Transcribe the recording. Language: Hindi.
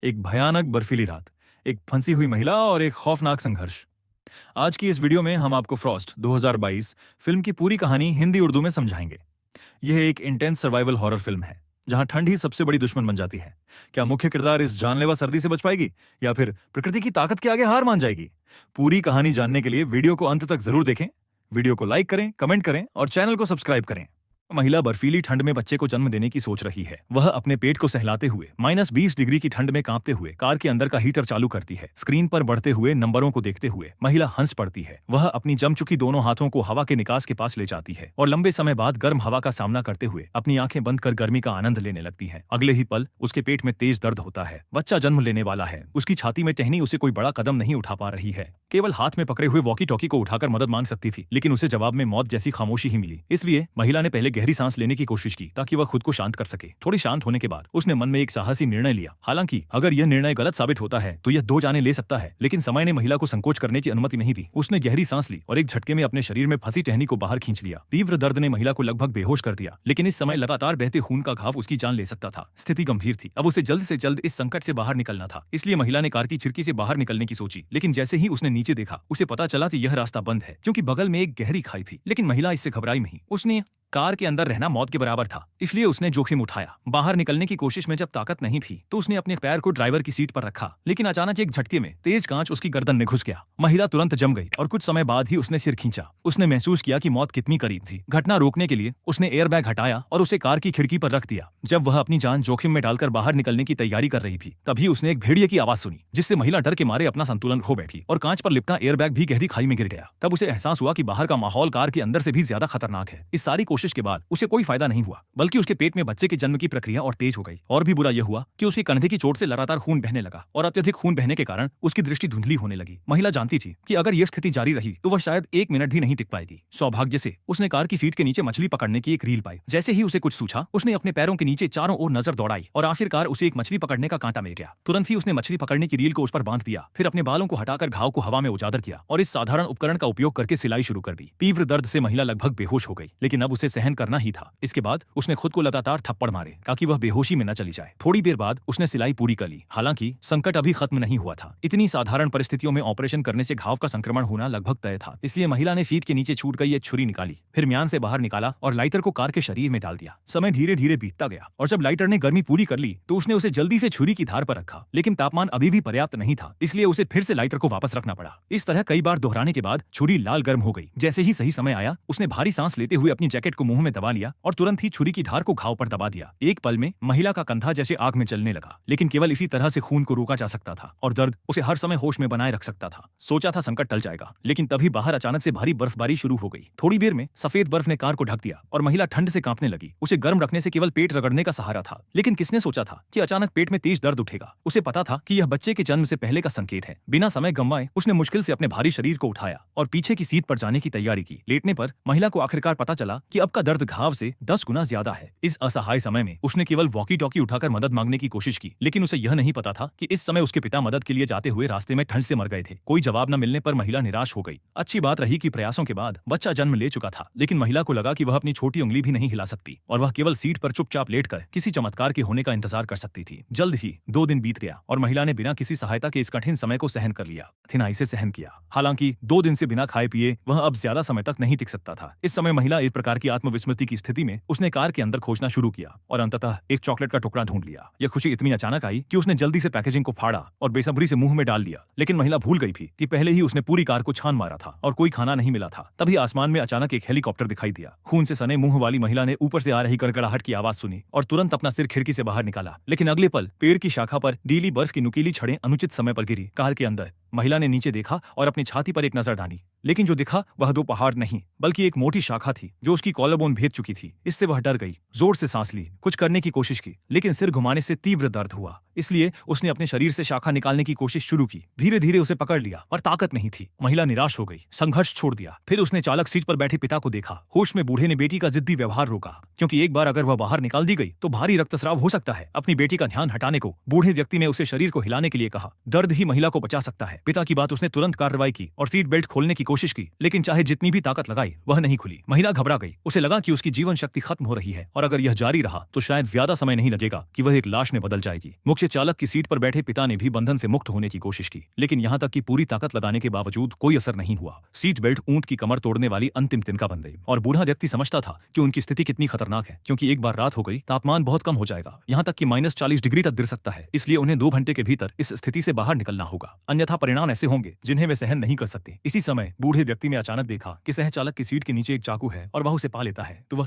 एक भयानक बर्फीली रात, एक फंसी हुई महिला और एक खौफनाक संघर्ष। आज की इस वीडियो में हम आपको फ्रॉस्ट 2022 फिल्म की पूरी कहानी हिंदी उर्दू में समझाएंगे। यह एक इंटेंस सर्वाइवल हॉरर फिल्म है जहां ठंड ही सबसे बड़ी दुश्मन बन जाती है। क्या मुख्य किरदार इस जानलेवा सर्दी से बच पाएगी या फिर प्रकृति की ताकत के आगे हार मान जाएगी? पूरी कहानी जानने के लिए वीडियो को अंत तक जरूर देखें। वीडियो को लाइक करें, कमेंट करें और चैनल को सब्सक्राइब करें। महिला बर्फीली ठंड में बच्चे को जन्म देने की सोच रही है। वह अपने पेट को सहलाते हुए -20 डिग्री की ठंड में कांपते हुए कार के अंदर का हीटर चालू करती है। स्क्रीन पर बढ़ते हुए नंबरों को देखते हुए महिला हंस पड़ती है। वह अपनी जम चुकी दोनों हाथों को हवा के निकास के पास ले जाती है और लंबे समय बाद गर्म हवा का सामना करते हुए अपनी आंखें बंद कर गर्मी का आनंद लेने लगती है। अगले ही पल उसके पेट में तेज दर्द होता है। बच्चा जन्म लेने वाला है। उसकी छाती में टहनी उसे कोई बड़ा कदम नहीं उठा पा रही है। केवल हाथ में पकड़े हुए वॉकी टॉकी को उठाकर मदद मांग सकती थी, लेकिन उसे जवाब में मौत जैसी खामोशी ही मिली। इसलिए महिला ने पहले गहरी सांस लेने की कोशिश की ताकि वह खुद को शांत कर सके। थोड़ी शांत होने के बाद उसने मन में एक साहसी निर्णय लिया। हालांकि अगर यह निर्णय गलत साबित होता है तो यह दो जाने ले सकता है, लेकिन समय ने महिला को संकोच करने की अनुमति नहीं दी। उसने गहरी सांस ली और एक झटके में अपने शरीर में फंसी टहनी को बाहर खींच लिया। तीव्र दर्द ने महिला को लगभग बेहोश कर दिया, लेकिन इस समय लगातार बहते खून का घाव उसकी जान ले सकता था। स्थिति गंभीर थी। अब उसे जल्द से जल्द इस संकट से बाहर निकलना था। इसलिए महिला ने कार की खिड़की से बाहर निकलने की सोची, लेकिन जैसे ही उसने नीचे देखा उसे पता चला कि यह रास्ता बंद है, क्योंकि बगल में एक गहरी खाई थी। लेकिन महिला इससे घबराई नहीं। उसने कार के अंदर रहना मौत के बराबर था, इसलिए उसने जोखिम उठाया। बाहर निकलने की कोशिश में जब ताकत नहीं थी तो उसने अपने पैर को ड्राइवर की सीट पर रखा, लेकिन अचानक एक झटके में तेज कांच उसकी गर्दन में घुस गया। महिला तुरंत जम गई और कुछ समय बाद ही उसने सिर खींचा। उसने महसूस किया कि मौत कितनी करीब थी। घटना रोकने के लिए उसने एयरबैग हटाया और उसे कार की खिड़की पर रख दिया। जब वह अपनी जान जोखिम में डालकर बाहर निकलने की तैयारी कर रही थी, तभी उसने एक भेड़िए की आवाज सुनी, जिससे महिला डर के मारे अपना संतुलन खो बैठी और कांच पर लिपटा एयरबैग भी गहरी खाई में गिर गया। तब उसे एहसास हुआ कि बाहर का माहौल कार के अंदर से भी ज्यादा खतरनाक है। इस सारी कोशिश के बाद उसे कोई फायदा नहीं हुआ, बल्कि उसके पेट में बच्चे के जन्म की प्रक्रिया और तेज हो गई। और भी बुरा यह हुआ कि उसके कंधे की चोट से लगातार खून बहने लगा और अत्यधिक खून बहने के कारण उसकी दृष्टि धुंधली होने लगी। महिला जानती थी कि अगर यह स्थिति जारी रही तो वह शायद 1 मिनट भी नहीं टिक पाएगी। सौभाग्य से उसने कार की सीट के नीचे मछली पकड़ने की एक रील पाई। जैसे ही उसे कुछ सूझा, उसने अपने पैरों के नीचे चारों ओर नजर दौड़ाई और आखिरकार उसे एक मछली पकड़ने का कांटा मिल गया। तुरंत ही उसने मछली पकड़ने की रील को उस पर बांध दिया, फिर अपने बालों को हटाकर घाव को हवा में उजागर किया और इस साधारण उपकरण का उपयोग करके सिलाई शुरू कर दी। तीव्र दर्द से महिला लगभग बेहोश हो गई, लेकिन अब उसे सहन करना ही था। इसके बाद उसने खुद को लगातार थप्पड़ मारे ताकि वह बेहोशी में न चली जाए। थोड़ी देर बाद उसने सिलाई पूरी कर ली। हालांकि संकट अभी खत्म नहीं हुआ था। इतनी साधारण परिस्थितियों में ऑपरेशन करने से घाव का संक्रमण होना लगभग तय था। इसलिए महिला ने फीट के नीचे छूट गई एक छुरी निकाली, फिर म्यान से बाहर निकाला और लाइटर को कार के शरीर में डाल दिया। समय धीरे धीरे बीतता गया और जब लाइटर ने गर्मी पूरी कर ली तो उसने उसे जल्दी से छुरी की धार पर रखा, लेकिन तापमान अभी भी पर्याप्त नहीं था, इसलिए उसे फिर से लाइटर को वापस रखना पड़ा। इस तरह कई बार दोहराने के बाद छुरी लाल गर्म हो गई। जैसे ही सही समय आया, उसने भारी सांस लेते हुए अपनी जैकेट को मुंह में दबा लिया और तुरंत ही छुरी की धार को घाव पर दबा दिया। एक पल में महिला का कंधा जैसे आग में जलने लगा, लेकिन केवल इसी तरह से खून को रोका जा सकता था और दर्द उसे हर समय होश में बनाए रख सकता था। सोचा था संकट टल जाएगा, लेकिन तभी बाहर अचानक से भारी बर्फबारी शुरू हो गई। थोड़ी देर में सफेद बर्फ ने कार को ढक दिया और महिला ठंड से कांपने लगी। उसे गर्म रखने से केवल पेट रगड़ने का सहारा था, लेकिन किसने सोचा था कि अचानक पेट में तेज दर्द उठेगा। उसे पता था कि यह बच्चे के जन्म से पहले का संकेत है। बिना समय गंवाए उसने मुश्किल से अपने भारी शरीर को उठाया और पीछे की सीट पर जाने की तैयारी की। लेटने पर महिला को आखिरकार पता चला कि अब का दर्द घाव से 10 गुना ज्यादा है। इस असहाय समय में उसने केवल वॉकी टॉकी उठाकर मदद मांगने की कोशिश की, लेकिन उसे यह नहीं पता था कि इस समय उसके पिता मदद के लिए जाते हुए रास्ते में ठंड से मर गए थे। कोई जवाब न मिलने पर महिला निराश हो गई। अच्छी बात रही कि प्रयासों के बाद बच्चा जन्म ले चुका था, लेकिन महिला को लगा कि वह अपनी छोटी उंगली भी नहीं हिला सकती और वह केवल सीट पर चुपचाप लेटकर किसी चमत्कार के होने का इंतजार कर सकती थी। जल्द ही 2 दिन बीत गया और महिला ने बिना किसी सहायता के इस कठिन समय को सहन कर लिया, कठिनाई से सहन किया। हालांकि 2 दिन से बिना खाए पिए वह अब ज्यादा समय तक नहीं टिक सकता था। इस समय महिला एक प्रकार की आत्मविस्मृति की स्थिति में उसने कार के अंदर खोजना शुरू किया और अंततः एक चॉकलेट का टुकड़ा ढूंढ लिया। यह खुशी इतनी अचानक आई कि उसने जल्दी से पैकेजिंग को फाड़ा और बेसब्री से मुंह में डाल लिया, लेकिन महिला भूल गई थी कि पहले ही उसने पूरी कार को छान मारा था और कोई खाना नहीं मिला था। तभी आसमान में अचानक एक हेलीकॉप्टर दिखाई दिया। खून से सने मुंह वाली महिला ने ऊपर से आ रही गड़गड़ाहट की आवाज सुनी और तुरंत अपना सिर खिड़की से बाहर निकाला, लेकिन अगले पल पेड़ की शाखा पर गीली बर्फ की नुकीली छड़ें अनुचित समय पर गिरी। कार के अंदर महिला ने नीचे देखा और अपनी छाती पर एक नजर डाली, लेकिन जो दिखा वह 2 पहाड़ नहीं बल्कि एक मोटी शाखा थी जो उसकी कॉलरबोन भेद चुकी थी। इससे वह डर गई, जोर से सांस ली, कुछ करने की कोशिश की, लेकिन सिर घुमाने से तीव्र दर्द हुआ। इसलिए उसने अपने शरीर से शाखा निकालने की कोशिश शुरू की। धीरे धीरे उसे पकड़ लिया पर ताकत नहीं थी। महिला निराश हो गई, संघर्ष छोड़ दिया। फिर उसने चालक सीट पर बैठे पिता को देखा। होश में बूढ़े ने बेटी का जिद्दी व्यवहार रोका, क्योंकि एक बार अगर वह बाहर निकाल दी गई तो भारी रक्तस्राव हो सकता है। अपनी बेटी का ध्यान हटाने को बूढ़े व्यक्ति ने उसे शरीर को हिलाने के लिए कहा। दर्द ही महिला को बचा सकता है। है। पिता की बात उसने तुरंत कार्रवाई की और सीट बेल्ट खोलने की कोशिश की, लेकिन चाहे जितनी भी ताकत लगाई वह नहीं खुली। महिला घबरा गई। उसे लगा कि उसकी जीवन शक्ति खत्म हो रही है और अगर यह जारी रहा तो शायद ज्यादा समय नहीं लगेगा कि वह एक लाश में बदल जाएगी। मुख्य चालक की सीट पर बैठे पिता ने भी बंधन से मुक्त होने की कोशिश की, लेकिन यहाँ तक कि पूरी ताकत लगाने के बावजूद कोई असर नहीं हुआ। सीट बेल्ट ऊंट की कमर तोड़ने वाली अंतिम तिनका बन गई और बूढ़ा व्यक्ति समझता था कि उनकी स्थिति कितनी खतरनाक है, क्योंकि एक बार रात हो गई तापमान बहुत कम हो जाएगा, यहाँ तक कि -40 डिग्री तक गिर सकता है। इसलिए उन्हें 2 घंटे के भीतर इस स्थिति से बाहर निकलना होगा, अन्यथा परिणाम ऐसे होंगे जिन्हें वे सहन नहीं कर सकते। इसी समय बूढ़े व्यक्ति ने अचानक देखा कि सह चालक की सीट के नीचे एक चाकू है और वह उसे पा लेता है, तो वह